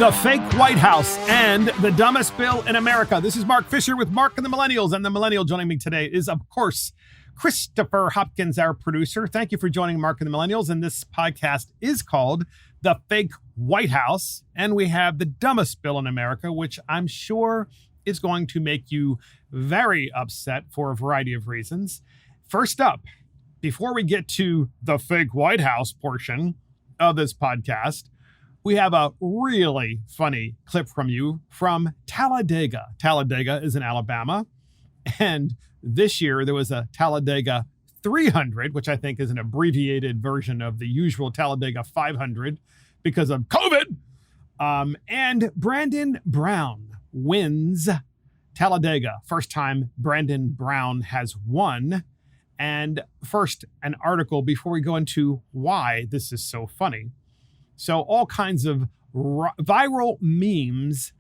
The fake White House and the dumbest bill in America. This is Mark Fisher with Mark and the Millennials. And the millennial joining me today is, of course, Christopher Hopkins, our producer. Thank you for joining Mark and the Millennials. And this podcast is called The Fake White House. And we have the dumbest bill in America, which I'm sure is going to make you very upset for a variety of reasons. First up, before we get to the fake White House portion of this podcast, we have a really funny clip from you from Talladega. Talladega is in Alabama. And this year there was a Talladega 300, which I think is an abbreviated version of the usual Talladega 500 because of COVID. And Brandon Brown wins Talladega. First time Brandon Brown has won. And first, an article before we go into why this is so funny. So all kinds of viral memes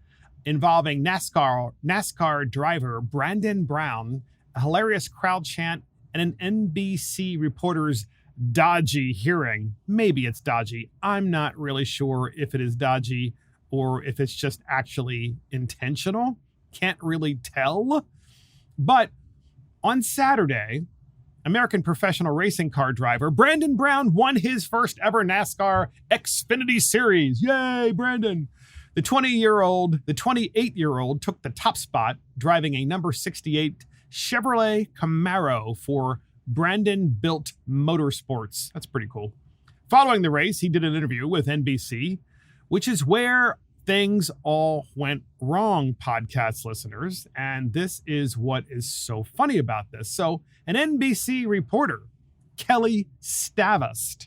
involving NASCAR driver Brandon Brown, a hilarious crowd chant, and an NBC reporter's dodgy hearing. Maybe it's dodgy. I'm not really sure if it is dodgy or if it's just actually intentional. Can't really tell. But on Saturday, American professional racing car driver Brandon Brown won his first ever NASCAR Xfinity Series. Yay, Brandon. The 28-year-old took the top spot driving a number 68 Chevrolet Camaro for Brandon Built Motorsports. That's pretty cool. Following the race, he did an interview with NBC, which is where things all went wrong, podcast listeners. And this is what is so funny about this. So an NBC reporter, Kelly Stavast,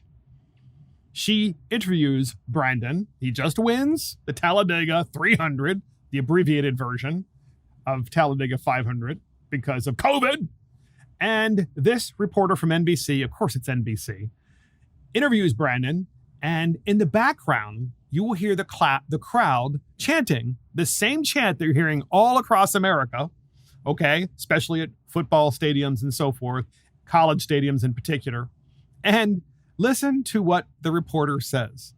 she interviews Brandon. He just wins the Talladega 300, the abbreviated version of Talladega 500 because of COVID. And this reporter from NBC, of course it's NBC, interviews Brandon. And in the background, you will hear the crowd chanting the same chant they're hearing all across America, okay, especially at football stadiums and so forth, college stadiums in particular. And listen to what the reporter says.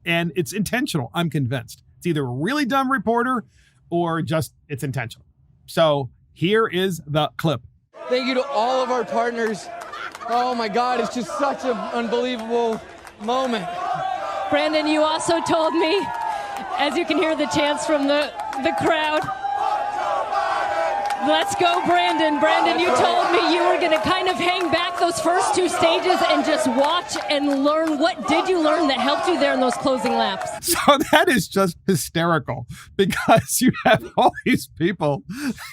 And it's intentional, I'm convinced. It's either a really dumb reporter or just it's intentional. So here is the clip. Thank you to all of our partners. Oh my God, it's just such an unbelievable moment. Brandon, you also told me, as you can hear the chants from the crowd, let's go, Brandon. Brandon, you told me you were going to kind of hang back those first two stages and just watch and learn. What did you learn that helped you there in those closing laps? So that is just hysterical because you have all these people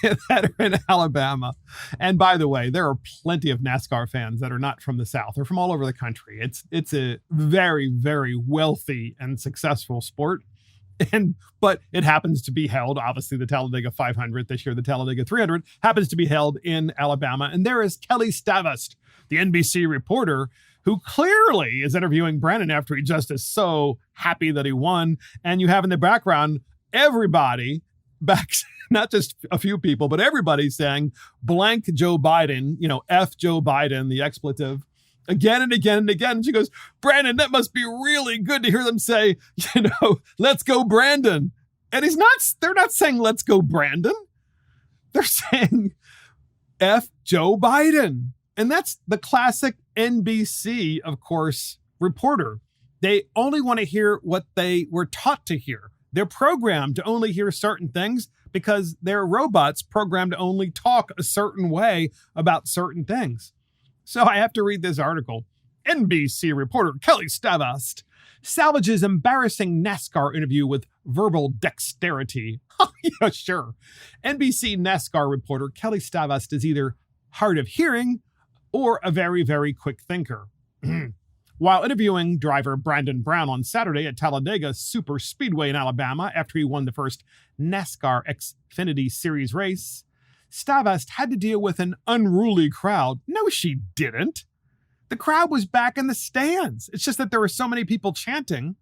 that are in Alabama. And by the way, there are plenty of NASCAR fans that are not from the South. They're from all over the country. It's a very, very wealthy and successful sport. But it happens to be held, obviously the Talladega 500 this year, the Talladega 300 happens to be held in Alabama. And there is Kelly Stavast, the NBC reporter, who clearly is interviewing Brandon after he just is so happy that he won. And you have in the background, everybody back, not just a few people, but everybody saying blank Joe Biden, F Joe Biden, the expletive. Again and again and again. And she goes, Brandon, that must be really good to hear them say, let's go, Brandon. And they're not saying, let's go, Brandon. They're saying, F Joe Biden. And that's the classic NBC, of course, reporter. They only want to hear what they were taught to hear. They're programmed to only hear certain things because they're robots programmed to only talk a certain way about certain things. So I have to read this article. NBC reporter Kelly Stavast salvages embarrassing NASCAR interview with verbal dexterity. Yeah, sure. NBC NASCAR reporter Kelly Stavast is either hard of hearing or a very, very quick thinker. While interviewing driver Brandon Brown on Saturday at Talladega Super Speedway in Alabama after he won the first NASCAR Xfinity Series race, Stavast had to deal with an unruly crowd. No, she didn't. The crowd was back in the stands. It's just that there were so many people chanting.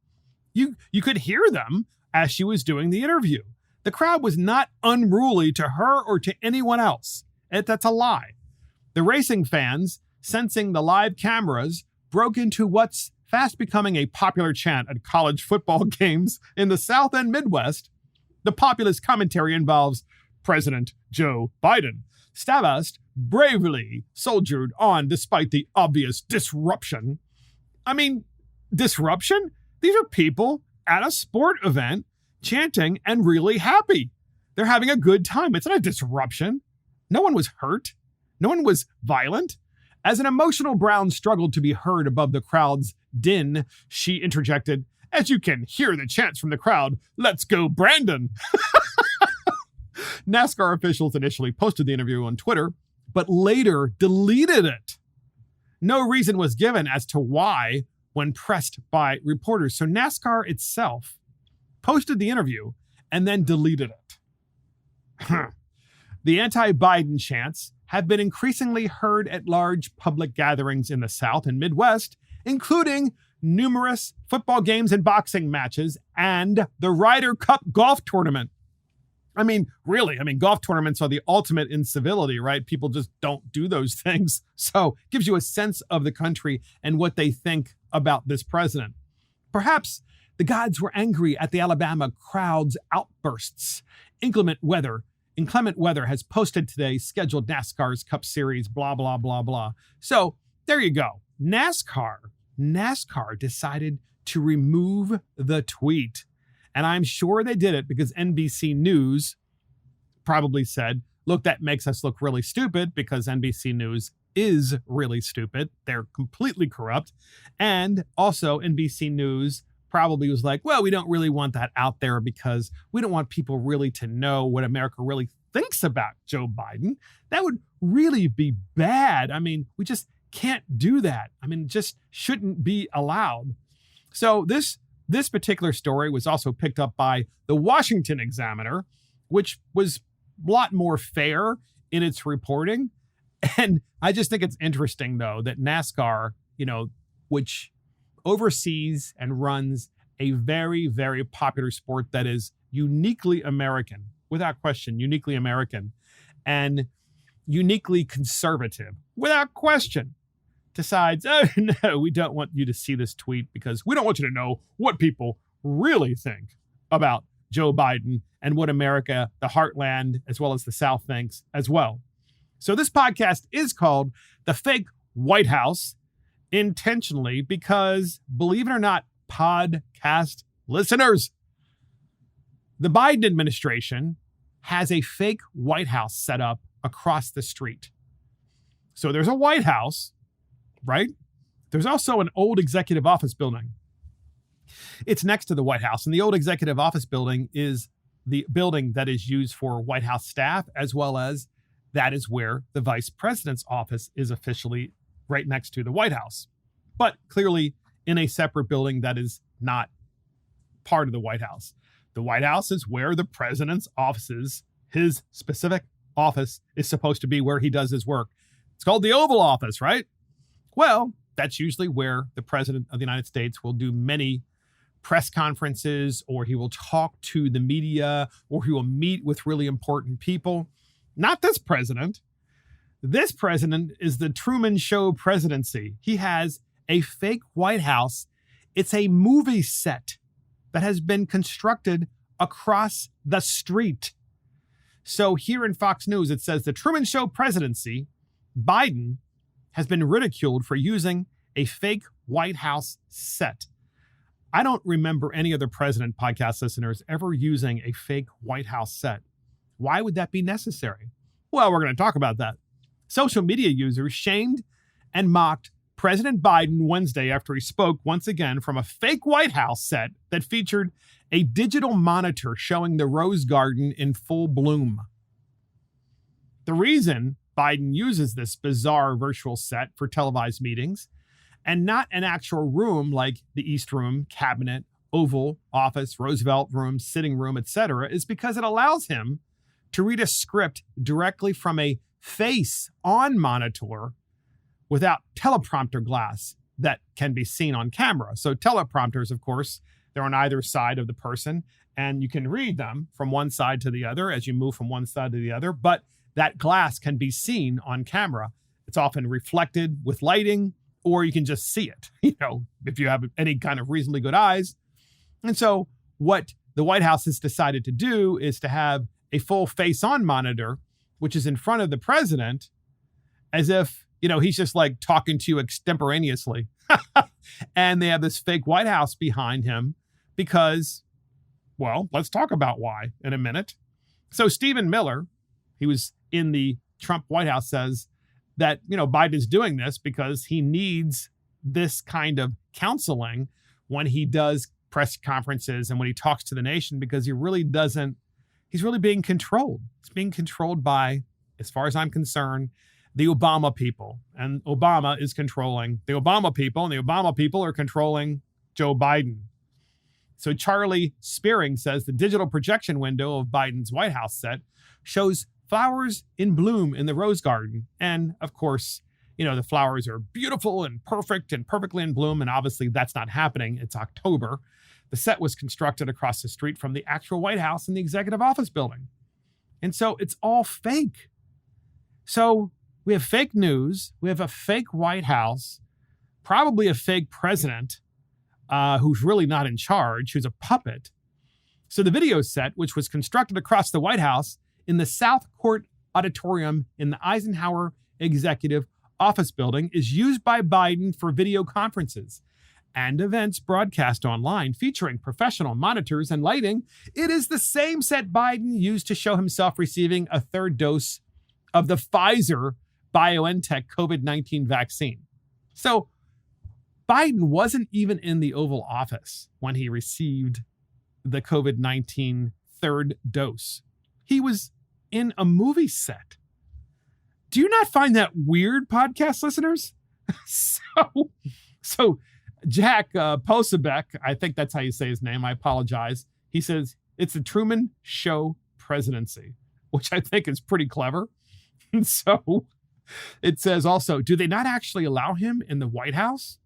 You could hear them as she was doing the interview. The crowd was not unruly to her or to anyone else. That's a lie. The racing fans, sensing the live cameras, broke into what's fast becoming a popular chant at college football games in the South and Midwest. The populist commentary involves President Joe Biden. Stavast bravely soldiered on despite the obvious disruption. I mean, disruption? These are people at a sport event chanting and really happy. They're having a good time. It's not a disruption. No one was hurt. No one was violent. As an emotional Brown struggled to be heard above the crowd's din, she interjected, "As you can hear the chants from the crowd, let's go Brandon." NASCAR officials initially posted the interview on Twitter, but later deleted it. No reason was given as to why when pressed by reporters. So NASCAR itself posted the interview and then deleted it. The anti-Biden chants have been increasingly heard at large public gatherings in the South and Midwest, including numerous football games and boxing matches and the Ryder Cup golf tournament. I mean, really, golf tournaments are the ultimate incivility, right? People just don't do those things. So it gives you a sense of the country and what they think about this president. Perhaps the gods were angry at the Alabama crowd's outbursts. Inclement weather has posted today scheduled NASCAR's Cup Series, blah, blah, blah, blah. So there you go. NASCAR decided to remove the tweet. And I'm sure they did it because NBC News probably said, look, that makes us look really stupid because NBC News is really stupid. They're completely corrupt. And also NBC News probably was like, well, we don't really want that out there because we don't want people really to know what America really thinks about Joe Biden. That would really be bad. I mean, we just can't do that. I mean, it just shouldn't be allowed. So this particular story was also picked up by the Washington Examiner, which was a lot more fair in its reporting. And I just think it's interesting, though, that NASCAR, which oversees and runs a very, very popular sport that is uniquely American, without question, uniquely American, and uniquely conservative, without question, decides, oh, no, we don't want you to see this tweet because we don't want you to know what people really think about Joe Biden and what America, the heartland, as well as the South thinks as well. So this podcast is called The Fake White House, intentionally because, believe it or not, podcast listeners, the Biden administration has a fake White House set up across the street. So there's a White House, right? There's also an old executive office building. It's next to the White House, and the old executive office building is the building that is used for White House staff, as well as that is where the vice president's office is officially right next to the White House, but clearly in a separate building that is not part of the White House. The White House is where the president's offices, his specific office, is supposed to be where he does his work. It's called the Oval Office, right? Well, that's usually where the president of the United States will do many press conferences, or he will talk to the media, or he will meet with really important people. Not this president. This president is the Truman Show presidency. He has a fake White House. It's a movie set that has been constructed across the street. So here in Fox News, it says the Truman Show presidency, Biden has been ridiculed for using a fake White House set. I don't remember any other president, podcast listeners, ever using a fake White House set. Why would that be necessary? Well, we're going to talk about that. Social media users shamed and mocked President Biden Wednesday after he spoke once again from a fake White House set that featured a digital monitor showing the Rose Garden in full bloom. The reason Biden uses this bizarre virtual set for televised meetings and not an actual room like the East Room, Cabinet, Oval Office, Roosevelt Room, Sitting Room, etc., is because it allows him to read a script directly from a face-on monitor without teleprompter glass that can be seen on camera. So teleprompters, of course, they're on either side of the person, and you can read them from one side to the other as you move from one side to the other, but that glass can be seen on camera. It's often reflected with lighting or you can just see it, if you have any kind of reasonably good eyes. And so what the White House has decided to do is to have a full face-on monitor, which is in front of the president, as if, he's just like talking to you extemporaneously. And they have this fake White House behind him because, well, let's talk about why in a minute. So Stephen Miller, he was in the Trump White House, says that, Biden is doing this because he needs this kind of counseling when he does press conferences and when he talks to the nation, because he's really being controlled. He's being controlled by, as far as I'm concerned, the Obama people. And Obama is controlling the Obama people, and the Obama people are controlling Joe Biden. So Charlie Spearing says the digital projection window of Biden's White House set shows flowers in bloom in the rose garden. And of course, the flowers are beautiful and perfect and perfectly in bloom. And obviously that's not happening. It's October. The set was constructed across the street from the actual White House in the Executive Office building. And so it's all fake. So we have fake news. We have a fake White House, probably a fake president who's really not in charge, who's a puppet. So the video set, which was constructed across the White House in the South Court Auditorium in the Eisenhower Executive Office building, is used by Biden for video conferences and events broadcast online featuring professional monitors and lighting. It is the same set Biden used to show himself receiving a third dose of the Pfizer BioNTech COVID-19 vaccine. So Biden wasn't even in the Oval Office when he received the COVID-19 third dose. He was in a movie set. Do you not find that weird, podcast listeners? So Jack Posebek, I think that's how you say his name, I apologize. He says, it's the Truman Show presidency, which I think is pretty clever. And so it says also, do they not actually allow him in the White House?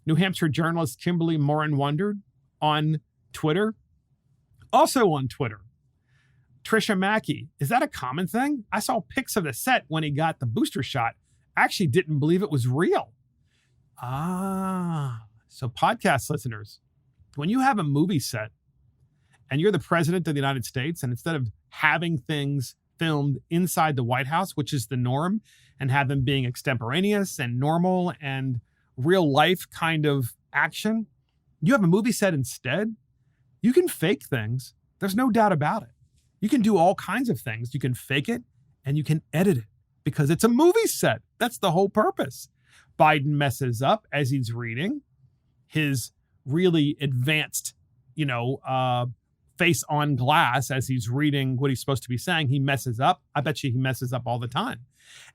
New Hampshire journalist Kimberly Morin wondered on Twitter. Also on Twitter, Trisha Mackey, is that a common thing? I saw pics of the set when he got the booster shot. I actually didn't believe it was real. So podcast listeners, when you have a movie set and you're the president of the United States, and instead of having things filmed inside the White House, which is the norm, and have them being extemporaneous and normal and real life kind of action, you have a movie set instead. You can fake things. There's no doubt about it. You can do all kinds of things. You can fake it and you can edit it because it's a movie set. That's the whole purpose. Biden messes up as he's reading his really advanced, face on glass as he's reading what he's supposed to be saying. He messes up. I bet you he messes up all the time.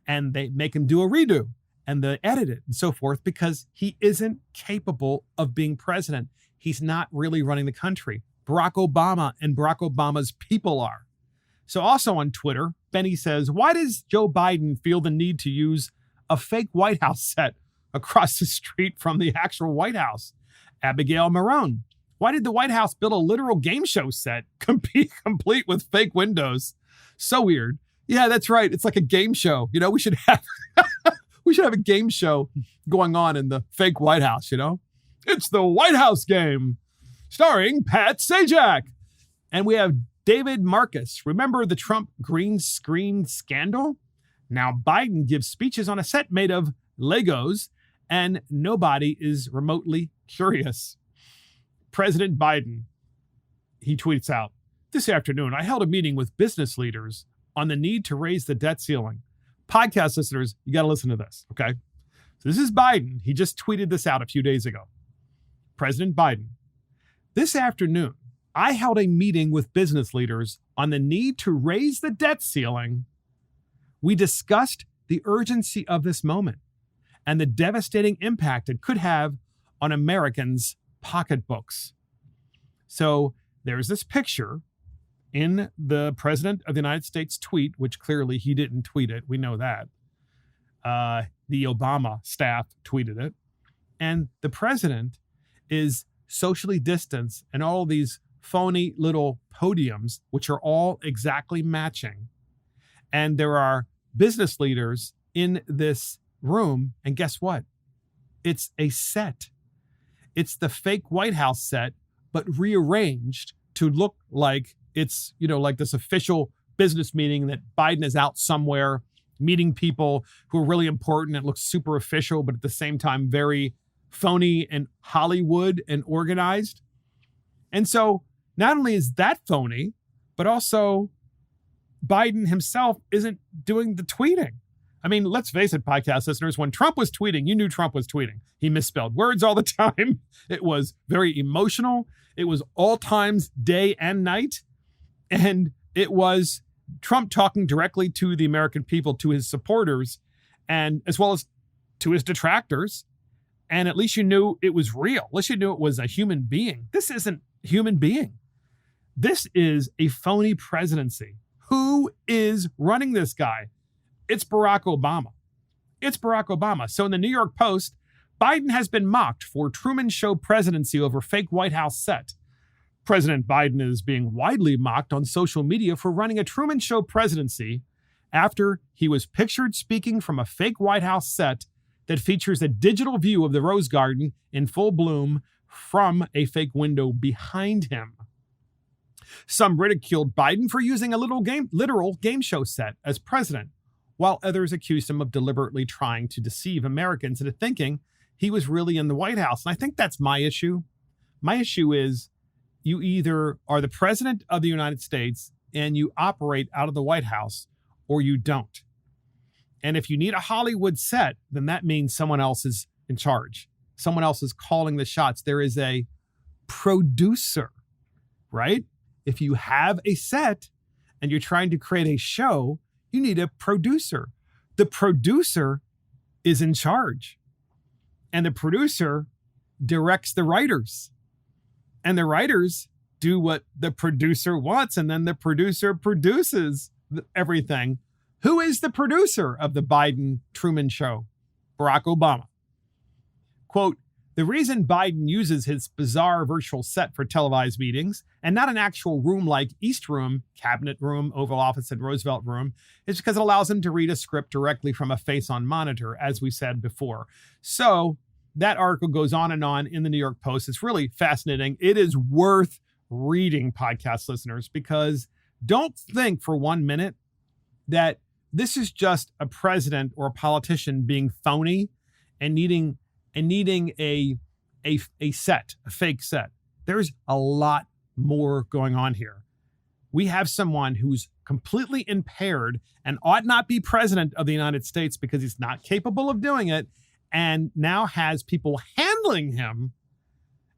And they make him do a redo and they edit it and so forth because he isn't capable of being president. He's not really running the country. Barack Obama and Barack Obama's people are. So also on Twitter, Benny says, why does Joe Biden feel the need to use a fake White House set across the street from the actual White House? Abigail Marone, why did the White House build a literal game show set complete with fake windows? So weird. Yeah, that's right. It's like a game show. We should have a game show going on in the fake White House, It's the White House game, starring Pat Sajak. And we have David Marcus. Remember the Trump green screen scandal? Now Biden gives speeches on a set made of Legos, and nobody is remotely curious. President Biden, he tweets out, this afternoon, I held a meeting with business leaders on the need to raise the debt ceiling. Podcast listeners, you got to listen to this, okay? So this is Biden. He just tweeted this out a few days ago. President Biden, this afternoon, I held a meeting with business leaders on the need to raise the debt ceiling. We discussed the urgency of this moment and the devastating impact it could have on Americans' pocketbooks. So there's this picture in the President of the United States tweet, which clearly he didn't tweet it. We know that. The Obama staff tweeted it. And the president is socially distanced and all these phony little podiums, which are all exactly matching. And there are business leaders in this room. And guess what? It's a set. It's the fake White House set, but rearranged to look like it's, like this official business meeting that Biden is out somewhere meeting people who are really important. It looks super official, but at the same time, very phony and Hollywood and organized. And so not only is that phony, but also Biden himself isn't doing the tweeting. I mean, let's face it, podcast listeners, when Trump was tweeting, you knew Trump was tweeting. He misspelled words all the time. It was very emotional. It was all times, day and night. And it was Trump talking directly to the American people, to his supporters, and as well as to his detractors. And at least you knew it was real. At least you knew it was a human being. This isn't a human being. This is a phony presidency. Who is running this guy? It's Barack Obama. It's Barack Obama. So in the New York Post, Biden has been mocked for Truman Show presidency over fake White House set. President Biden is being widely mocked on social media for running a Truman Show presidency after he was pictured speaking from a fake White House set that features a digital view of the Rose Garden in full bloom from a fake window behind him. Some ridiculed Biden for using a literal game show set as president, while others accused him of deliberately trying to deceive Americans into thinking he was really in the White House. And I think that's my issue. My issue is you either are the president of the United States and you operate out of the White House, or you don't. And if you need a Hollywood set, then that means someone else is in charge. Someone else is calling the shots. There is a producer, right? If you have a set and you're trying to create a show, you need a producer. The producer is in charge. And the producer directs the writers. And the writers do what the producer wants, and then the producer produces everything. Who is the producer of the Biden-Truman Show? Barack Obama. Quote, the reason Biden uses his bizarre virtual set for televised meetings and not an actual room like East Room, Cabinet Room, Oval Office, and Roosevelt Room is because it allows him to read a script directly from a face-on monitor, as we said before. So that article goes on in the New York Post. It's really fascinating. It is worth reading, podcast listeners, because don't think for 1 minute that this is just a president or a politician being phony and needing a set, a fake set. There's a lot more going on here. We have someone who's completely impaired and ought not be president of the United States because he's not capable of doing it, and now has people handling him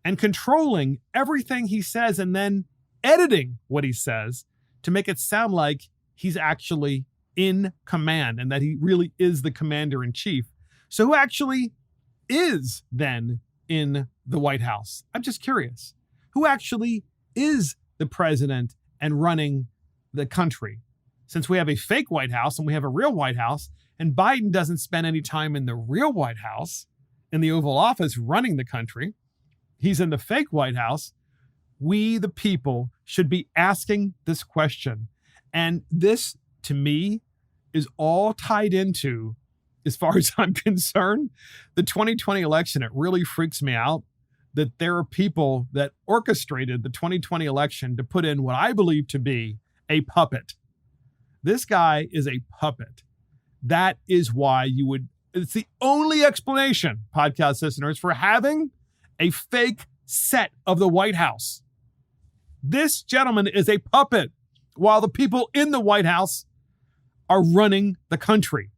and controlling everything he says and then editing what he says to make it sound like he's actually in command and that he really is the commander in chief. So who actually is then in the White House? I'm just curious. Who actually is the president and running the country? Since we have a fake White House and we have a real White House, and Biden doesn't spend any time in the real White House, in the Oval Office running the country, he's in the fake White House. We, the people, should be asking this question. And this, to me, is all tied into, as far as I'm concerned, the 2020 election. It really freaks me out that there are people that orchestrated the 2020 election to put in what I believe to be a puppet. This guy is a puppet. That is why it's the only explanation, podcast listeners, for having a fake set of the White House. This gentleman is a puppet while the people in the White House are running the country.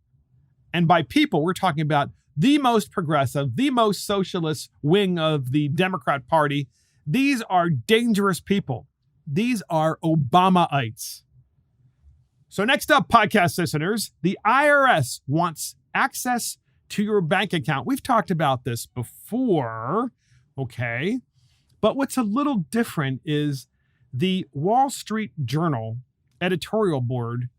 And by people, we're talking about the most progressive, the most socialist wing of the Democrat Party. These are dangerous people. These are Obamaites. So next up, podcast listeners, the IRS wants access to your bank account. We've talked about this before, okay? But what's a little different is the Wall Street Journal editorial board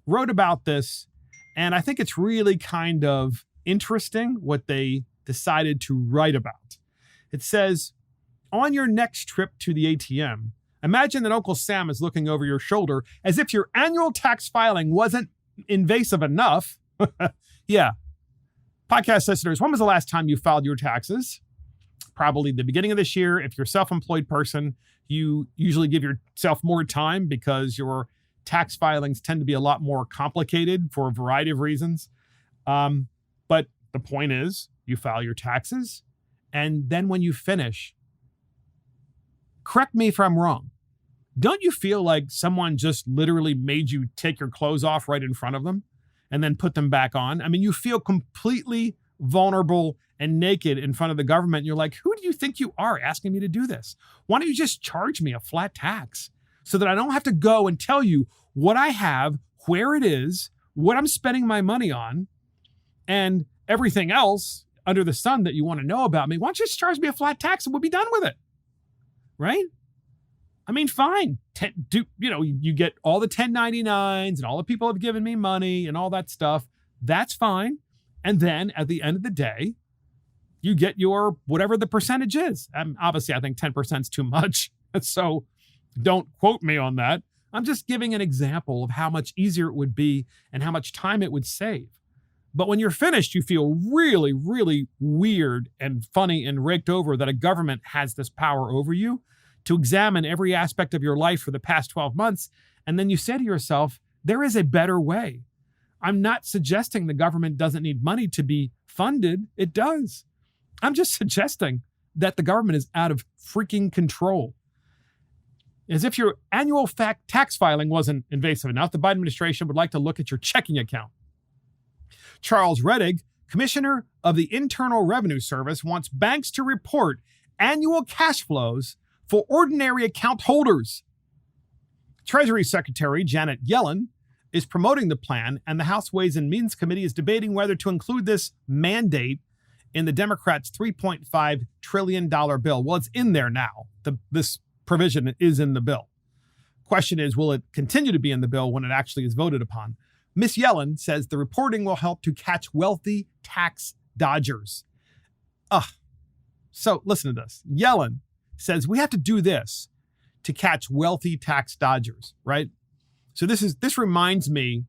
wrote about this, and I think it's really kind of interesting what they decided to write about. It says, on your next trip to the ATM, imagine that Uncle Sam is looking over your shoulder as if your annual tax filing wasn't invasive enough. Yeah, Podcast listeners, when was the last time you filed your taxes? Probably the beginning of this year. If you're a self-employed person, you usually give yourself more time because your tax filings tend to be a lot more complicated for a variety of reasons. But the point is, you file your taxes, and then when you finish, correct me if I'm wrong, don't you feel like someone just literally made you take your clothes off right in front of them and then put them back on? I mean, you feel completely vulnerable and naked in front of the government. You're like, who do you think you are asking me to do this? Why don't you just charge me a flat tax so that I don't have to go and tell you what I have, where it is, what I'm spending my money on, and everything else under the sun that you want to know about me? Why don't you just charge me a flat tax and we'll be done with it? Right? I mean, fine. You get all the 1099s and all the people have given me money and all that stuff. That's fine. And then at the end of the day, you get your whatever the percentage is. Obviously, I think 10% is too much. So don't quote me on that. I'm just giving an example of how much easier it would be and how much time it would save. But when you're finished, you feel really, really weird and funny and raked over that a government has this power over you to examine every aspect of your life for the past 12 months. And then you say to yourself, there is a better way. I'm not suggesting the government doesn't need money to be funded. It does. I'm just suggesting that the government is out of freaking control. As if your annual tax filing wasn't invasive enough, the Biden administration would like to look at your checking account. Charles Rettig, Commissioner of the Internal Revenue Service, wants banks to report annual cash flows for ordinary account holders. Treasury Secretary Janet Yellen is promoting the plan, and the House Ways and Means Committee is debating whether to include this mandate in the Democrats' $3.5 trillion bill. Well, it's in there now. This provision is in the bill. Question is, will it continue to be in the bill when it actually is voted upon? Miss Yellen says the reporting will help to catch wealthy tax dodgers. So listen to this. Yellen says we have to do this to catch wealthy tax dodgers, right? So this reminds me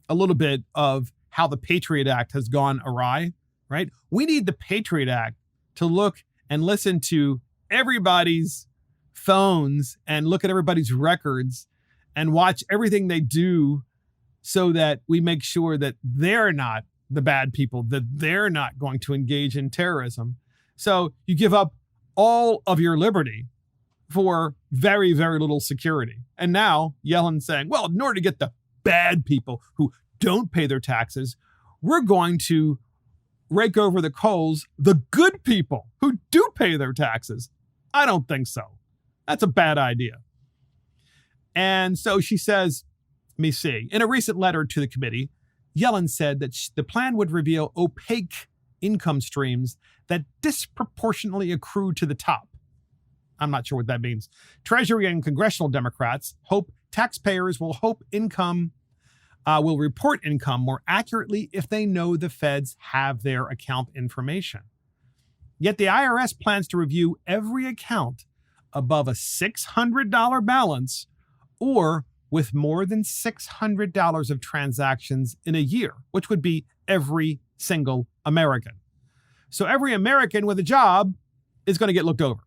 a little bit of how the Patriot Act has gone awry, right? We need the Patriot Act to look and listen to everybody's phones and look at everybody's records and watch everything they do so that we make sure that they're not the bad people, that they're not going to engage in terrorism. So you give up all of your liberty for very, very little security. And now Yellen's saying, well, in order to get the bad people who don't pay their taxes, we're going to rake over the coals the good people who do pay their taxes. I don't think so. That's a bad idea. And so she says, let me see. In a recent letter to the committee, Yellen said that the plan would reveal opaque income streams that disproportionately accrue to the top. I'm not sure what that means. Treasury and congressional Democrats hope taxpayers will report income more accurately if they know the feds have their account information. Yet the IRS plans to review every account above a $600 balance or with more than $600 of transactions in a year, which would be every single American. So every American with a job is going to get looked over.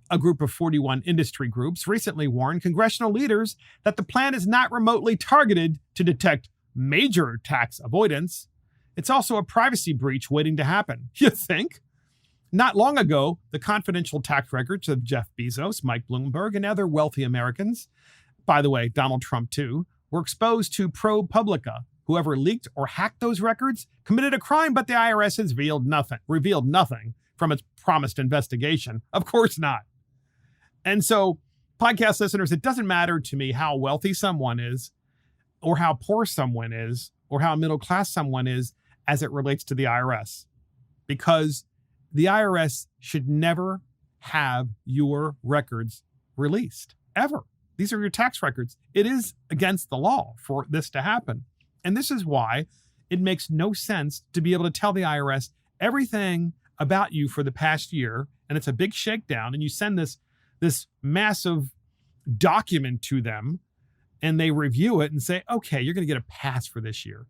A group of 41 industry groups recently warned congressional leaders that the plan is not remotely targeted to detect major tax avoidance. It's also a privacy breach waiting to happen. You think? Not long ago, the confidential tax records of Jeff Bezos, Mike Bloomberg, and other wealthy Americans, by the way, Donald Trump too, were exposed to ProPublica. Whoever leaked or hacked those records committed a crime, but the IRS has revealed nothing from its promised investigation. Of course not. And so, podcast listeners, it doesn't matter to me how wealthy someone is, or how poor someone is, or how middle class someone is as it relates to the IRS. Because the IRS should never have your records released, ever. These are your tax records. It is against the law for this to happen. And this is why it makes no sense to be able to tell the IRS everything about you for the past year. And it's a big shakedown. And you send this massive document to them and they review it and say, okay, you're going to get a pass for this year.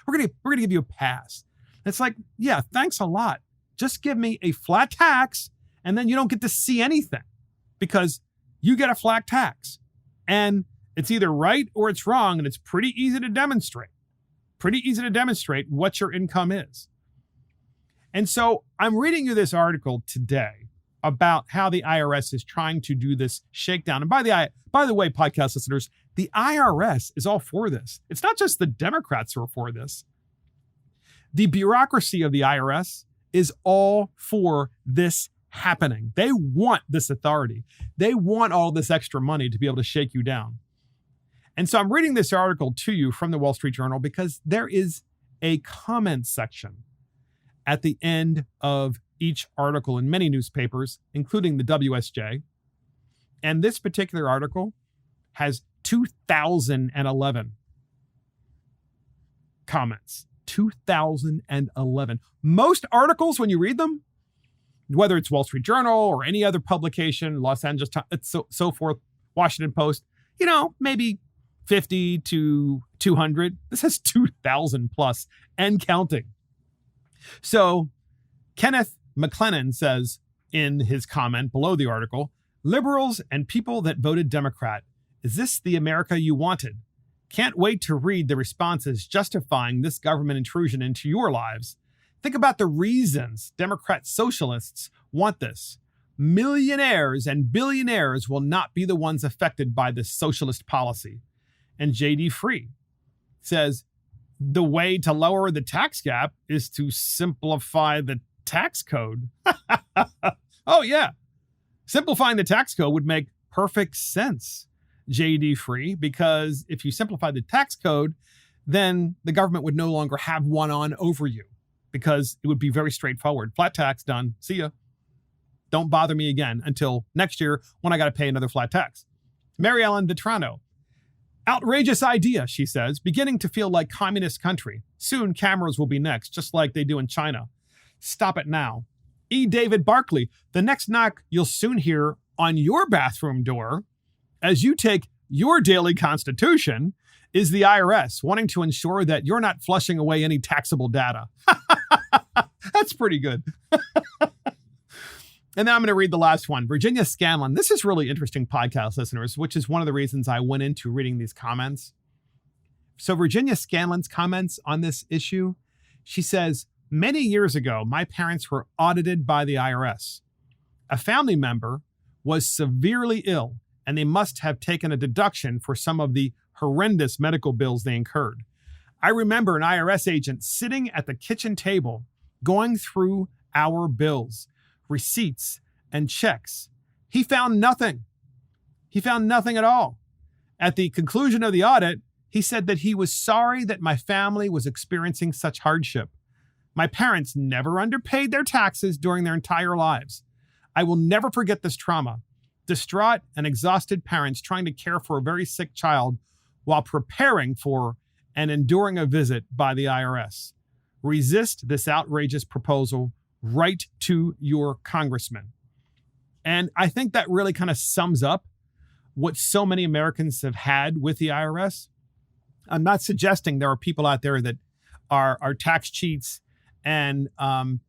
We're going to give you a pass. It's like, yeah, thanks a lot. Just give me a flat tax and then you don't get to see anything because you get a flat tax. And it's either right or it's wrong, and it's pretty easy to demonstrate. Pretty easy to demonstrate what your income is. And so I'm reading you this article today about how the IRS is trying to do this shakedown. And by the way, podcast listeners, the IRS is all for this. It's not just the Democrats who are for this. The bureaucracy of the IRS is all for this happening. They want this authority. They want all this extra money to be able to shake you down. And so I'm reading this article to you from the Wall Street Journal because there is a comment section at the end of each article in many newspapers, including the WSJ. And this particular article has 2011 comments. 2011. Most articles, when you read them, whether it's Wall Street Journal or any other publication, Los Angeles Times, so forth, Washington Post, maybe 50 to 200. This has 2,000 plus and counting. So Kenneth McLennan says in his comment below the article, liberals and people that voted Democrat, is this the America you wanted? Can't wait to read the responses justifying this government intrusion into your lives. Think about the reasons Democrat socialists want this. Millionaires and billionaires will not be the ones affected by this socialist policy. And J.D. Free says, the way to lower the tax gap is to simplify the tax code. Oh, yeah. Simplifying the tax code would make perfect sense, J.D. Free, because if you simplify the tax code, then the government would no longer have one on over you because it would be very straightforward. Flat tax, done. See ya. Don't bother me again until next year when I got to pay another flat tax. Mary Ellen Vitrano. Outrageous idea, she says, beginning to feel like communist country. Soon cameras will be next, just like they do in China. Stop it now. E. David Barkley. The next knock you'll soon hear on your bathroom door as you take your daily constitution is the IRS wanting to ensure that you're not flushing away any taxable data. That's pretty good. And then I'm going to read the last one. Virginia Scanlon. This is really interesting, podcast listeners, which is one of the reasons I went into reading these comments. So Virginia Scanlon's comments on this issue, she says, many years ago, my parents were audited by the IRS. A family member was severely ill, and they must have taken a deduction for some of the horrendous medical bills they incurred. I remember an IRS agent sitting at the kitchen table going through our bills, receipts, and checks. He found nothing. He found nothing at all. At the conclusion of the audit, he said that he was sorry that my family was experiencing such hardship. My parents never underpaid their taxes during their entire lives. I will never forget this trauma. Distraught and exhausted parents trying to care for a very sick child while preparing for and enduring a visit by the IRS. Resist this outrageous proposal. Write to your congressman. And I think that really kind of sums up what so many Americans have had with the IRS. I'm not suggesting there are people out there that are tax cheats and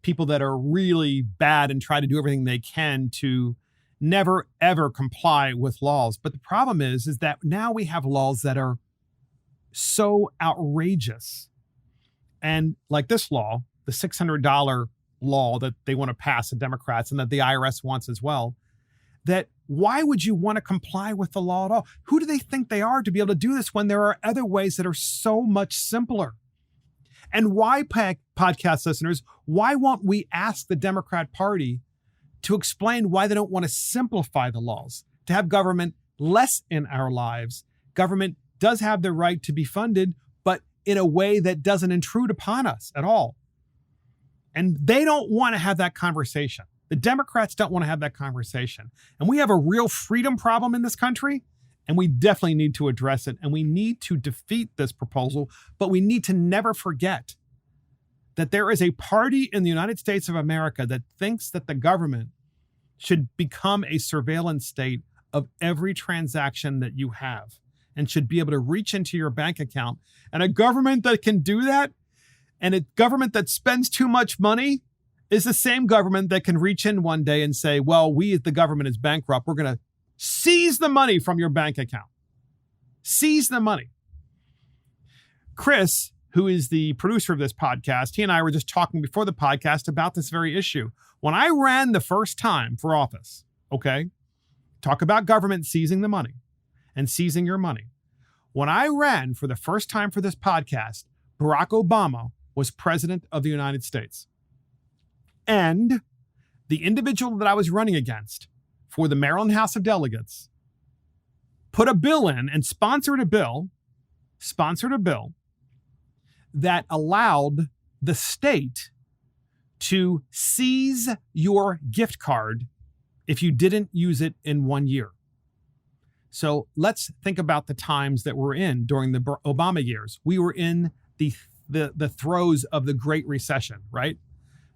people that are really bad and try to do everything they can to never, ever comply with laws. But the problem is that now we have laws that are so outrageous. And like this law, the $600 law that they want to pass, the Democrats, and that the IRS wants as well, that why would you want to comply with the law at all? Who do they think they are to be able to do this when there are other ways that are so much simpler? And why, podcast listeners, why won't we ask the Democrat Party to explain why they don't want to simplify the laws, to have government less in our lives? Government does have the right to be funded, but in a way that doesn't intrude upon us at all. And they don't want to have that conversation. The Democrats don't want to have that conversation. And we have a real freedom problem in this country, and we definitely need to address it. And we need to defeat this proposal, but we need to never forget that there is a party in the United States of America that thinks that the government should become a surveillance state of every transaction that you have and should be able to reach into your bank account. And a government that can do that And a government that spends too much money is the same government that can reach in one day and say, well, we as the government is bankrupt. We're going to seize the money from your bank account. Seize the money. Chris, who is the producer of this podcast, he and I were just talking before the podcast about this very issue. When I ran the first time for office, okay, talk about government seizing the money and seizing your money. When I ran for the first time for this podcast, Barack Obama was president of the United States. And the individual that I was running against for the Maryland House of Delegates put a bill in and sponsored a bill that allowed the state to seize your gift card if you didn't use it in 1 year. So let's think about the times that we're in during the Obama years. We were in the throes of the Great Recession, right?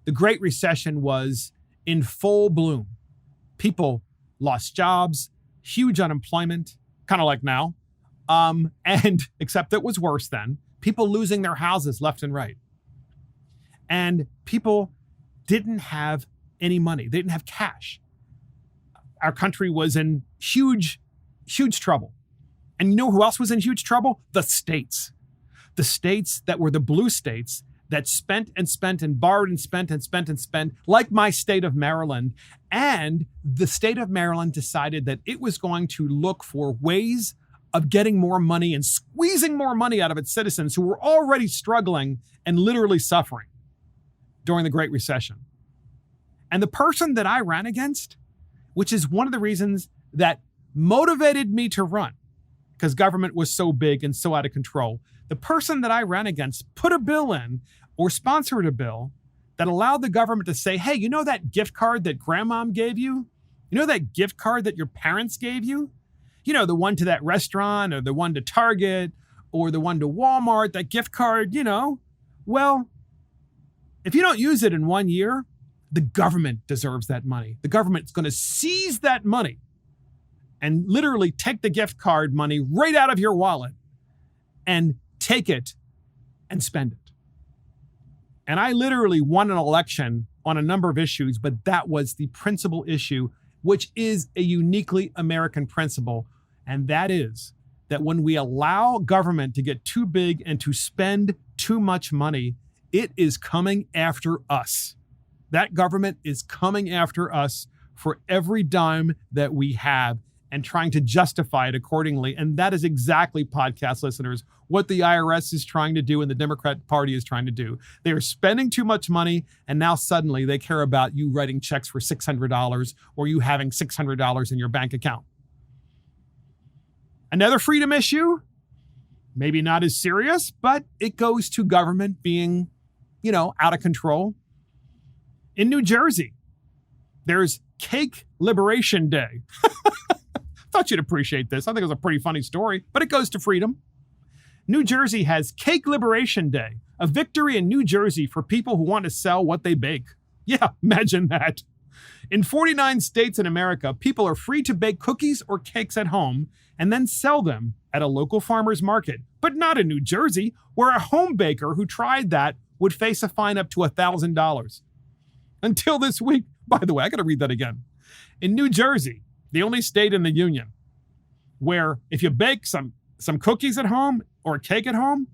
The Great Recession was in full bloom. People lost jobs, huge unemployment, kind of like now. And except it was worse then. People losing their houses left and right. And people didn't have any money. They didn't have cash. Our country was in huge trouble. And you know who else was in huge trouble? The states. The states that were the blue states that spent and spent and borrowed and spent and spent and spent, like my state of Maryland. And the state of Maryland decided that it was going to look for ways of getting more money and squeezing more money out of its citizens who were already struggling and literally suffering during the Great Recession. And the person that I ran against, which is one of the reasons that motivated me to run, because government was so big and so out of control, the person that I ran against put a bill in or sponsored a bill that allowed the government to say, hey, you know that gift card that grandmom gave you? You know that gift card that your parents gave you? You know, the one to that restaurant or the one to Target or the one to Walmart, that gift card, you know. Well, if you don't use it in 1 year, the government deserves that money. The government's going to seize that money and literally take the gift card money right out of your wallet and take it and spend it. And I literally won an election on a number of issues, but that was the principal issue, which is a uniquely American principle. And that is that when we allow government to get too big and to spend too much money, it is coming after us. That government is coming after us for every dime that we have and trying to justify it accordingly. And that is exactly, podcast listeners, what the IRS is trying to do and the Democrat Party is trying to do. They are spending too much money, and now suddenly they care about you writing checks for $600 or you having $600 in your bank account. Another freedom issue, maybe not as serious, but it goes to government being, out of control. In New Jersey, there's Cake Liberation Day. Thought you'd appreciate this. I think it was a pretty funny story, but it goes to freedom. New Jersey has Cake Liberation Day, a victory in New Jersey for people who want to sell what they bake. Yeah, imagine that. In 49 states in America, people are free to bake cookies or cakes at home and then sell them at a local farmer's market. But not in New Jersey, where a home baker who tried that would face a fine up to $1,000. Until this week, by the way, I got to read that again. In New Jersey, the only state in the union where if you bake some cookies at home or a cake at home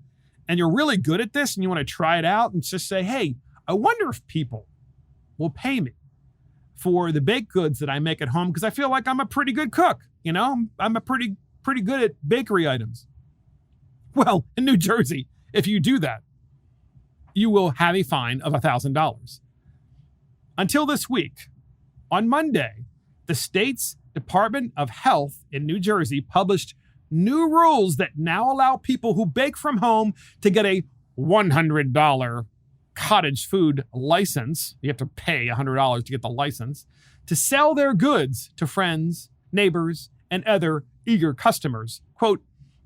and you're really good at this and you want to try it out and just say, hey, I wonder if people will pay me for the baked goods that I make at home because I feel like I'm a pretty good cook. I'm a pretty good at bakery items. Well, in New Jersey, if you do that, you will have a fine of $1,000. Until this week, on Monday, the state's Department of Health in New Jersey published new rules that now allow people who bake from home to get a $100 cottage food license. You have to pay $100 to get the license to sell their goods to friends, neighbors, and other eager customers. Quote,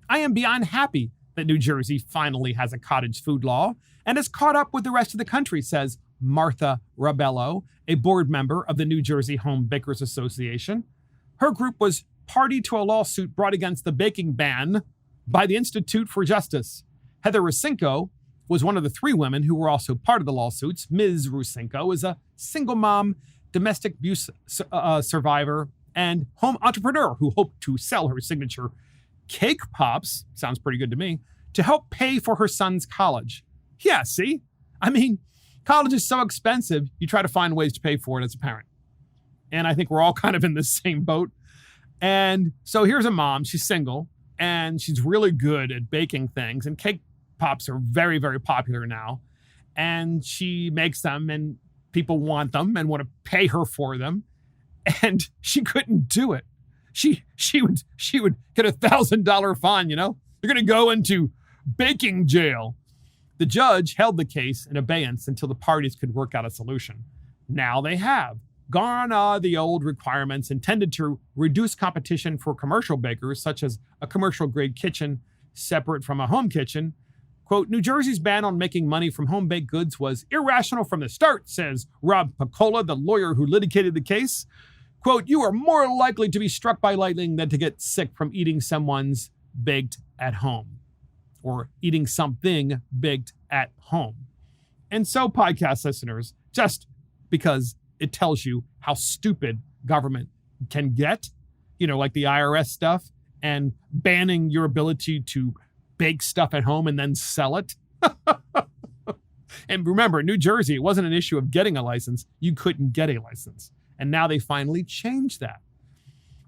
I am beyond happy that New Jersey finally has a cottage food law and has caught up with the rest of the country, says Martha Rabello, a board member of the New Jersey Home Bakers Association. Her group was party to a lawsuit brought against the baking ban by the Institute for Justice. Heather RUSSINKO, was one of the 3 women who were also part of the lawsuits. Ms. RUSSINKO is a single mom, domestic abuse survivor, and home entrepreneur who hoped to sell her signature cake pops, sounds pretty good to me, to help pay for her son's college. Yeah, see? I mean, college is so expensive, you try to find ways to pay for it as a parent. And I think we're all kind of in the same boat. And so here's a mom, she's single, and she's really good at baking things, and cake pops are very, very popular now. And she makes them, and people want them and want to pay her for them. And she couldn't do it. She would get $1,000 fine, You're going to go into baking jail. The judge held the case in abeyance until the parties could work out a solution. Now they have. Gone are the old requirements intended to reduce competition for commercial bakers, such as a commercial-grade kitchen separate from a home kitchen. Quote, New Jersey's ban on making money from home-baked goods was irrational from the start, says Rob Piccola, the lawyer who litigated the case. Quote, you are more likely to be struck by lightning than to get sick from eating someone's baked at home, or eating something baked at home. And so, podcast listeners, just because it tells you how stupid government can get, like the IRS stuff, and banning your ability to bake stuff at home and then sell it. And remember, New Jersey, it wasn't an issue of getting a license. You couldn't get a license. And now they finally changed that.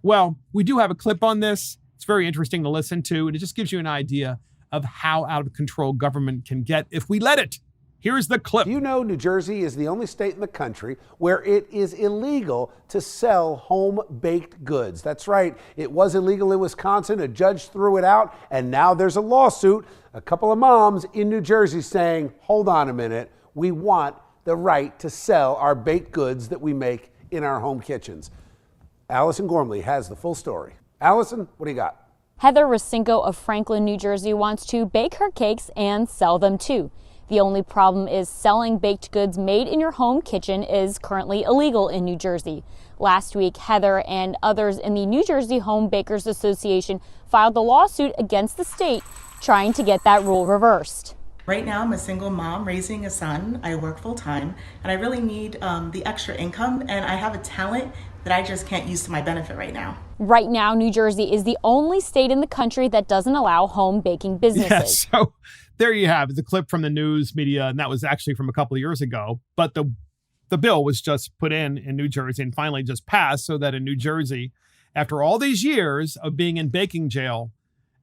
Well, we do have a clip on this. It's very interesting to listen to, and it just gives you an idea of how out of control government can get if we let it. Here's the clip. Do you know New Jersey is the only state in the country where it is illegal to sell home-baked goods? That's right. It was illegal in Wisconsin. A judge threw it out, and now there's a lawsuit. A couple of moms in New Jersey saying, hold on a minute, we want the right to sell our baked goods that we make in our home kitchens. Allison Gormley has the full story. Allison, what do you got? Heather RUSSINKO of Franklin, New Jersey wants to bake her cakes and sell them too. The only problem is selling baked goods made in your home kitchen is currently illegal in New Jersey. Last week, Heather and others in the New Jersey Home Bakers Association filed a lawsuit against the state trying to get that rule reversed. Right now, I'm a single mom raising a son. I work full time, and I really need the extra income, and I have a talent that I just can't use to my benefit right now. Right now, New Jersey is the only state in the country that doesn't allow home baking businesses. Yes, so there you have the clip from the news media, and that was actually from a couple of years ago. But the bill was just put in New Jersey and finally just passed so that in New Jersey, after all these years of being in baking jail,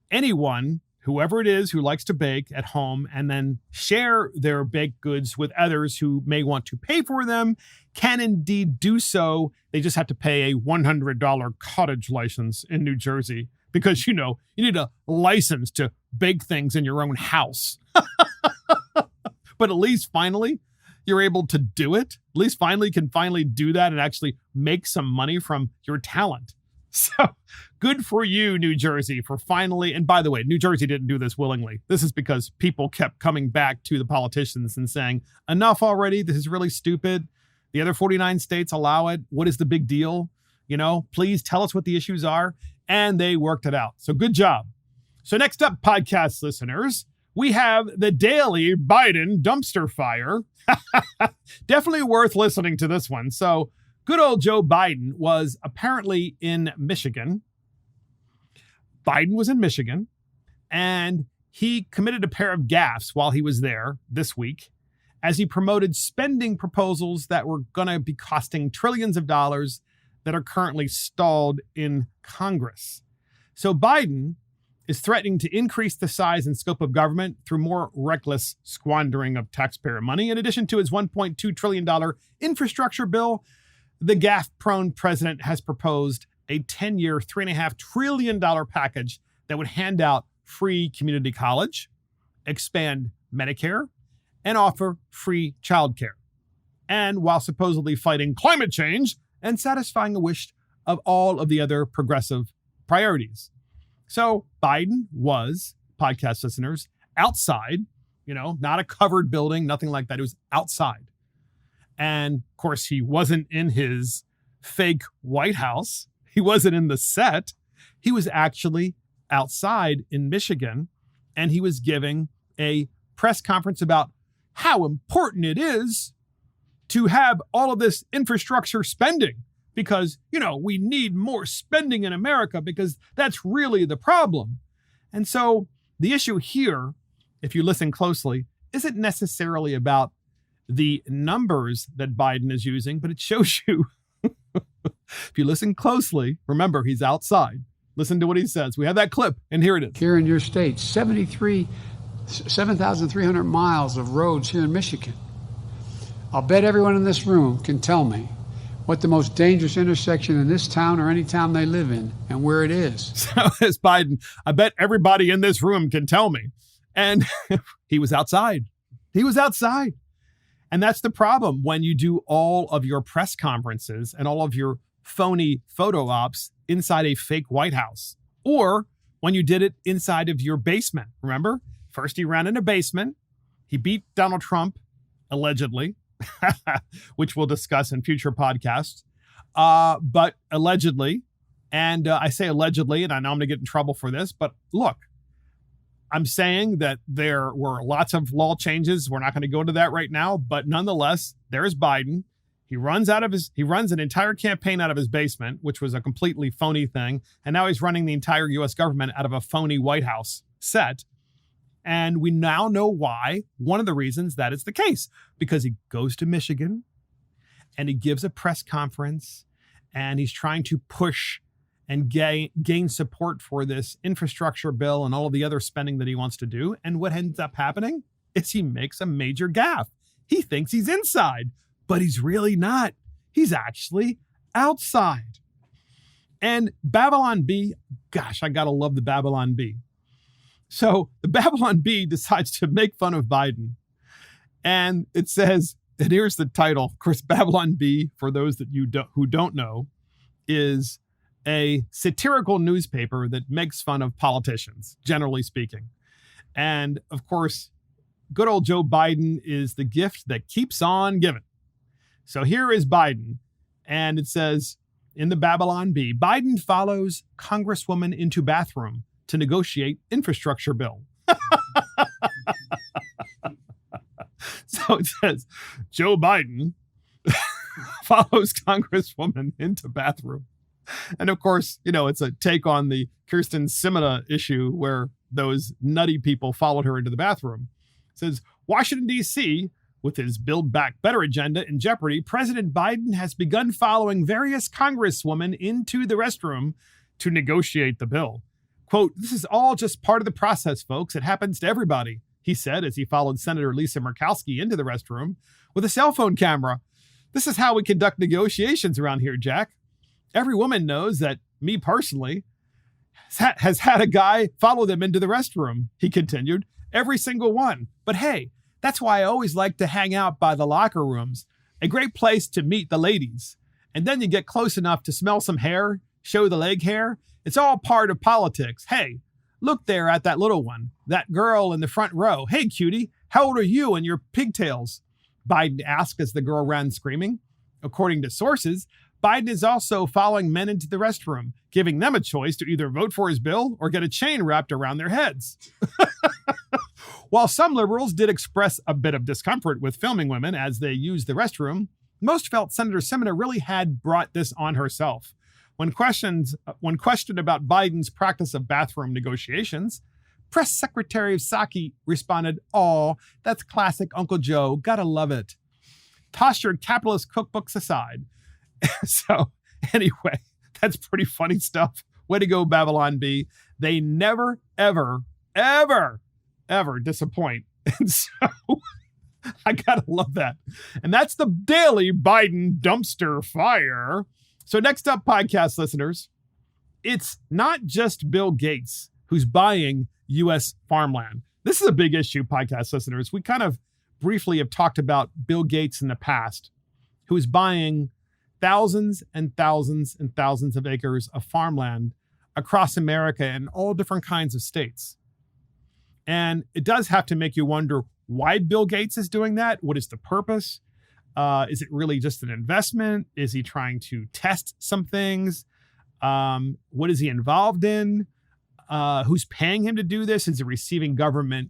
anyone, whoever it is who likes to bake at home and then share their baked goods with others who may want to pay for them can indeed do so. They just have to pay a $100 cottage license in New Jersey because, you need a license to bake things in your own house. But at least finally, you're able to do it. At least finally can do that and actually make some money from your talent. So good for you, New Jersey, for finally, and by the way, New Jersey didn't do this willingly. This is because people kept coming back to the politicians and saying, enough already. This is really stupid. The other 49 states allow it. What is the big deal? Please tell us what the issues are. And they worked it out. So good job. So next up, podcast listeners, we have the daily Biden dumpster fire. Definitely worth listening to this one. So good old Joe Biden was apparently in Michigan. Biden was in Michigan, and he committed a pair of gaffes while he was there this week as he promoted spending proposals that were going to be costing trillions of dollars that are currently stalled in Congress. So Biden is threatening to increase the size and scope of government through more reckless squandering of taxpayer money. In addition to his $1.2 trillion infrastructure bill, the gaffe-prone president has proposed a 10-year, $3.5 trillion package that would hand out free community college, expand Medicare, and offer free childcare. And while supposedly fighting climate change and satisfying a wish of all of the other progressive priorities. So Biden was, podcast listeners, outside, not a covered building, nothing like that. It was outside. And of course, he wasn't in his fake White House. He wasn't in the set. He was actually outside in Michigan, and he was giving a press conference about how important it is to have all of this infrastructure spending because, we need more spending in America because that's really the problem. And so the issue here, if you listen closely, isn't necessarily about the numbers that Biden is using, but it shows you, if you listen closely, remember, he's outside. Listen to what he says. We have that clip, and here it is. Here in your state, 7,300 miles of roads here in Michigan. I'll bet everyone in this room can tell me what the most dangerous intersection in this town or any town they live in and where it is. So as Biden, I bet everybody in this room can tell me. And he was outside. He was outside. And that's the problem when you do all of your press conferences and all of your phony photo ops inside a fake White House, or when you did it inside of your basement. Remember? First, he ran in a basement. He beat Donald Trump, allegedly, which we'll discuss in future podcasts. But allegedly, and I say allegedly, and I know I'm going to get in trouble for this, but look, I'm saying that there were lots of law changes. We're not going to go into that right now, but nonetheless, there's Biden. He runs an entire campaign out of his basement, which was a completely phony thing. And now he's running the entire U.S. government out of a phony White House set. And we now know why. One of the reasons that is the case, because he goes to Michigan and he gives a press conference and he's trying to push and gain support for this infrastructure bill and all of the other spending that he wants to do. And what ends up happening is he makes a major gaffe. He thinks he's inside, but he's really not. He's actually outside. And Babylon Bee, gosh, I gotta love the Babylon Bee. So the Babylon Bee decides to make fun of Biden. And it says, and here's the title. Of course, Babylon Bee, for those that who don't know, is a satirical newspaper that makes fun of politicians, generally speaking. And of course, good old Joe Biden is the gift that keeps on giving. So here is Biden, and it says in the Babylon Bee, Biden follows Congresswoman into bathroom to negotiate infrastructure bill. So it says, Joe Biden follows Congresswoman into bathroom. And of course, it's a take on the Kirsten Sinema issue where those nutty people followed her into the bathroom. It says, Washington, D.C., with his Build Back Better agenda in jeopardy, President Biden has begun following various congresswomen into the restroom to negotiate the bill. Quote, this is all just part of the process, folks. It happens to everybody, he said as he followed Senator Lisa Murkowski into the restroom with a cell phone camera. This is how we conduct negotiations around here, Jack. Every woman knows that me personally has had a guy follow them into the restroom, he continued. Every single one. But hey, that's why I always like to hang out by the locker rooms. A great place to meet the ladies. And then you get close enough to smell some hair, show the leg hair. It's all part of politics. Hey, look there at that little one, that girl in the front row. Hey, cutie, how old are you and your pigtails? Biden asked as the girl ran screaming. According to sources, Biden is also following men into the restroom, giving them a choice to either vote for his bill or get a chain wrapped around their heads. While some liberals did express a bit of discomfort with filming women as they used the restroom, most felt Senator Sinema really had brought this on herself. When questioned about Biden's practice of bathroom negotiations, Press Secretary Psaki responded, "Oh, that's classic Uncle Joe. Gotta love it. Toss your capitalist cookbooks aside." So anyway, that's pretty funny stuff. Way to go, Babylon Bee. They never, ever, ever, ever disappoint. And so I gotta love that. And that's the daily Biden dumpster fire. So next up, podcast listeners, it's not just Bill Gates who's buying U.S. farmland. This is a big issue, podcast listeners. We kind of briefly have talked about Bill Gates in the past, who is buying thousands and thousands and thousands of acres of farmland across America in all different kinds of states. And it does have to make you wonder why Bill Gates is doing that. What is the purpose? Is it really just an investment? Is he trying to test some things? What is he involved in? Who's paying him to do this? Is he receiving government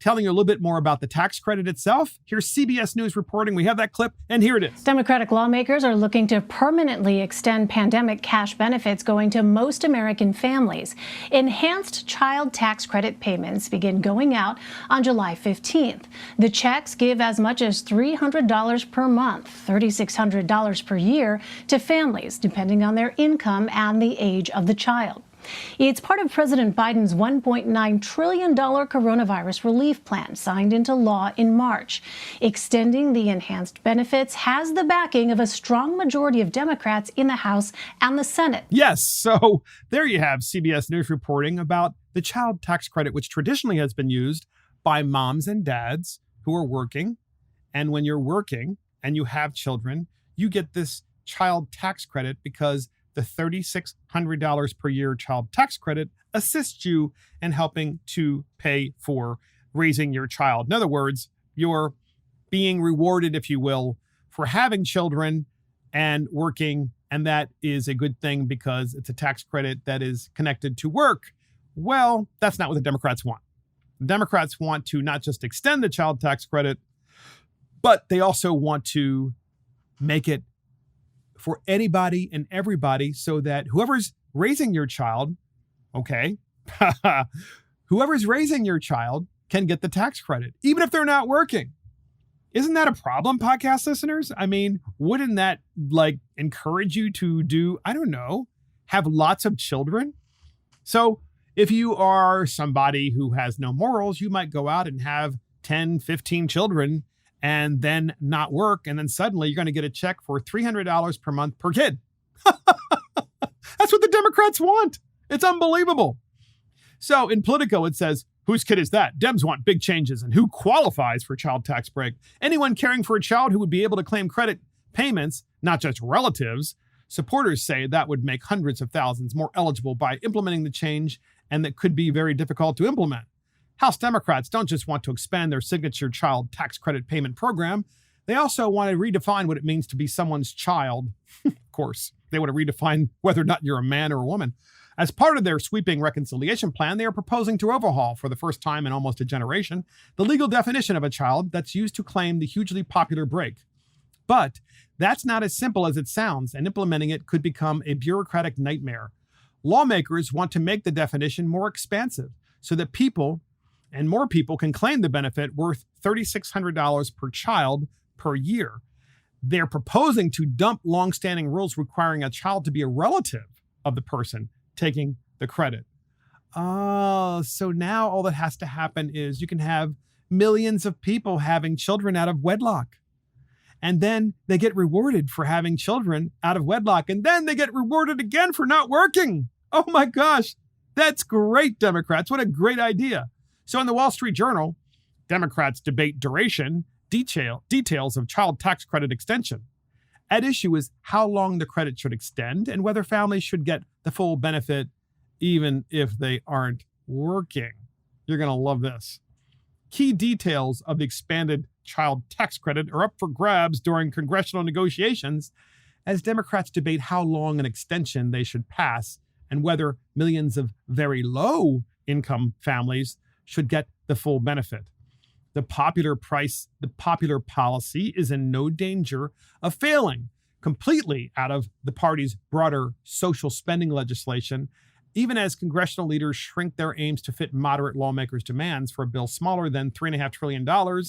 telling you a little bit more about the tax credit itself. Here's CBS News reporting. We have that clip, and here it is. Democratic lawmakers are looking to permanently extend pandemic cash benefits going to most American families. Enhanced child tax credit payments begin going out on July 15th. The checks give as much as $300 per month, $3,600 per year to families, depending on their income and the age of the child. It's part of President Biden's $1.9 trillion coronavirus relief plan signed into law in March. Extending the enhanced benefits has the backing of a strong majority of Democrats in the House and the Senate. Yes, so there you have CBS News reporting about the child tax credit, which traditionally has been used by moms and dads who are working. And when you're working and you have children, you get this child tax credit because the $3,600 per year child tax credit assists you in helping to pay for raising your child. In other words, you're being rewarded, if you will, for having children and working. And that is a good thing because it's a tax credit that is connected to work. Well, that's not what the Democrats want. The Democrats want to not just extend the child tax credit, but they also want to make it for anybody and everybody so that whoever's raising your child, okay, whoever's raising your child can get the tax credit, even if they're not working. Isn't that a problem, podcast listeners? I mean, wouldn't that encourage you to do, I don't know, have lots of children? So if you are somebody who has no morals, you might go out and have 10, 15 children and then not work, and then suddenly you're going to get a check for $300 per month per kid. That's what the Democrats want. It's unbelievable. So in Politico, it says, whose kid is that? Dems want big changes, and who qualifies for child tax break? Anyone caring for a child who would be able to claim credit payments, not just relatives. Supporters say that would make hundreds of thousands more eligible by implementing the change, and that could be very difficult to implement. House Democrats don't just want to expand their signature child tax credit payment program. They also want to redefine what it means to be someone's child. Of course, they want to redefine whether or not you're a man or a woman. As part of their sweeping reconciliation plan, they are proposing to overhaul, for the first time in almost a generation, the legal definition of a child that's used to claim the hugely popular break. But that's not as simple as it sounds, and implementing it could become a bureaucratic nightmare. Lawmakers want to make the definition more expansive so that people and more people can claim the benefit worth $3,600 per child per year. They're proposing to dump longstanding rules requiring a child to be a relative of the person taking the credit. Oh, so now all that has to happen is you can have millions of people having children out of wedlock. And then they get rewarded for having children out of wedlock. And then they get rewarded again for not working. Oh my gosh, that's great, Democrats. What a great idea. So in the Wall Street Journal, Democrats debate duration, details of child tax credit extension. At issue is how long the credit should extend and whether families should get the full benefit even if they aren't working. You're going to love this. Key details of the expanded child tax credit are up for grabs during congressional negotiations as Democrats debate how long an extension they should pass and whether millions of very low income families should get the full benefit. The popular policy is in no danger of failing completely out of the party's broader social spending legislation, even as congressional leaders shrink their aims to fit moderate lawmakers' demands for a bill smaller than $3.5 trillion,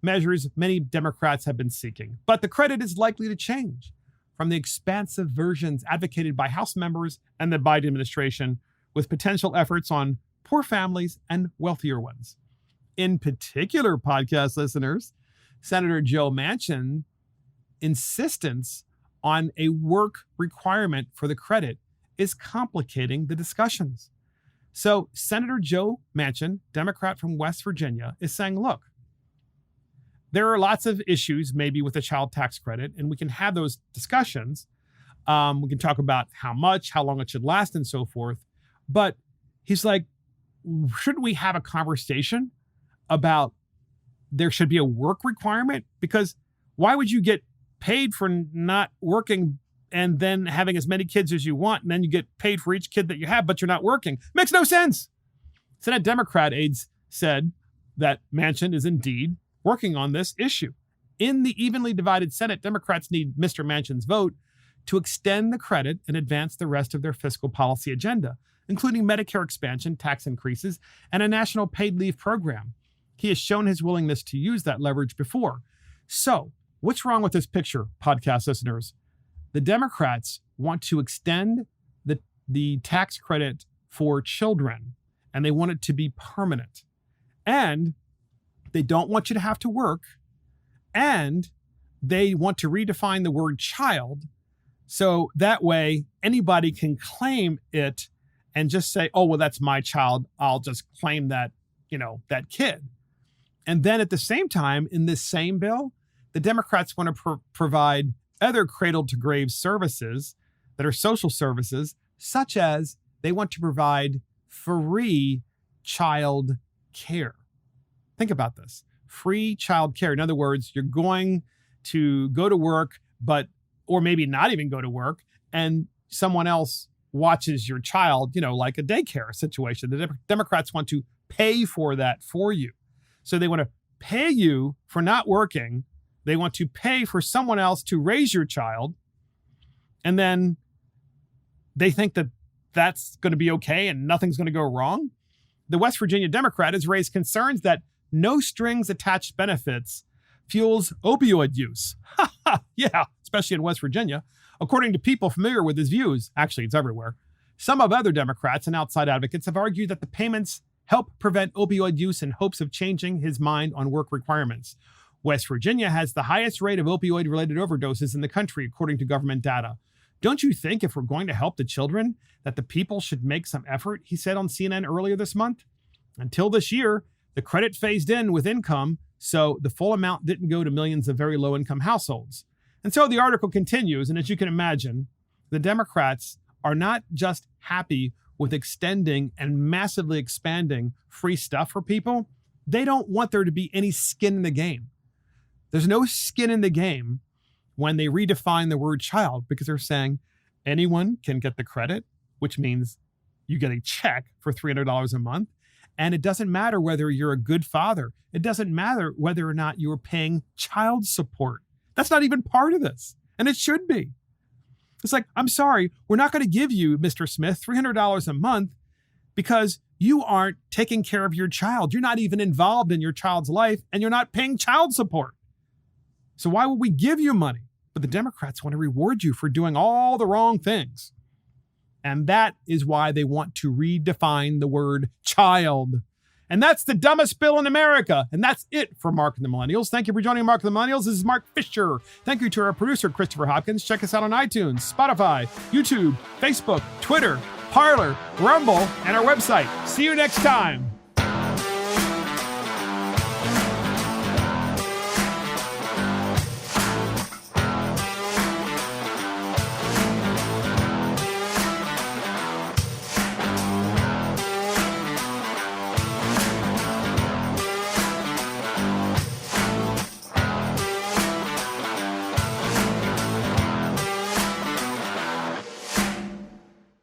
measures many Democrats have been seeking. But the credit is likely to change from the expansive versions advocated by House members and the Biden administration, with potential efforts on poor families and wealthier ones. In particular, podcast listeners, Senator Joe Manchin's insistence on a work requirement for the credit is complicating the discussions. So Senator Joe Manchin, Democrat from West Virginia, is saying, look, there are lots of issues maybe with the child tax credit, and we can have those discussions. We can talk about how much, how long it should last, and so forth. But he's like, shouldn't we have a conversation about there should be a work requirement? Because why would you get paid for not working and then having as many kids as you want, and then you get paid for each kid that you have, but you're not working? Makes no sense. Senate Democrat aides said that Manchin is indeed working on this issue. In the evenly divided Senate, Democrats need Mr. Manchin's vote to extend the credit and advance the rest of their fiscal policy agenda, including Medicare expansion, tax increases, and a national paid leave program. He has shown his willingness to use that leverage before. So, what's wrong with this picture, podcast listeners? The Democrats want to extend the tax credit for children, and they want it to be permanent. And they don't want you to have to work, and they want to redefine the word child so that way anybody can claim it and just say, oh, well, that's my child. I'll just claim that, that kid. And then at the same time, in this same bill, the Democrats want to provide other cradle-to-grave services that are social services, such as they want to provide free child care. Think about this. Free child care. In other words, you're going to go to work, or maybe not even go to work, and someone else watches your child, like a daycare situation. The Democrats want to pay for that for you. So they want to pay you for not working. They want to pay for someone else to raise your child. And then they think that that's going to be okay and nothing's going to go wrong. The West Virginia Democrat has raised concerns that no strings attached benefits fuels opioid use. Yeah, especially in West Virginia. According to people familiar with his views, actually it's everywhere, some of other Democrats and outside advocates have argued that the payments help prevent opioid use in hopes of changing his mind on work requirements. West Virginia has the highest rate of opioid-related overdoses in the country, according to government data. Don't you think if we're going to help the children, that the people should make some effort, he said on CNN earlier this month? Until this year, the credit phased in with income, so the full amount didn't go to millions of very low-income households. And so the article continues, and as you can imagine, the Democrats are not just happy with extending and massively expanding free stuff for people. They don't want there to be any skin in the game. There's no skin in the game when they redefine the word child, because they're saying anyone can get the credit, which means you get a check for $300 a month. And it doesn't matter whether you're a good father. It doesn't matter whether or not you're paying child support. That's not even part of this. And it should be. It's like, I'm sorry, we're not going to give you, Mr. Smith, $300 a month because you aren't taking care of your child. You're not even involved in your child's life, and you're not paying child support. So why would we give you money? But the Democrats want to reward you for doing all the wrong things. And that is why they want to redefine the word child. And that's the dumbest bill in America. And that's it for Mark and the Millennials. Thank you for joining Mark and the Millennials. This is Mark Fisher. Thank you to our producer, Christopher Hopkins. Check us out on iTunes, Spotify, YouTube, Facebook, Twitter, Parler, Rumble, and our website. See you next time.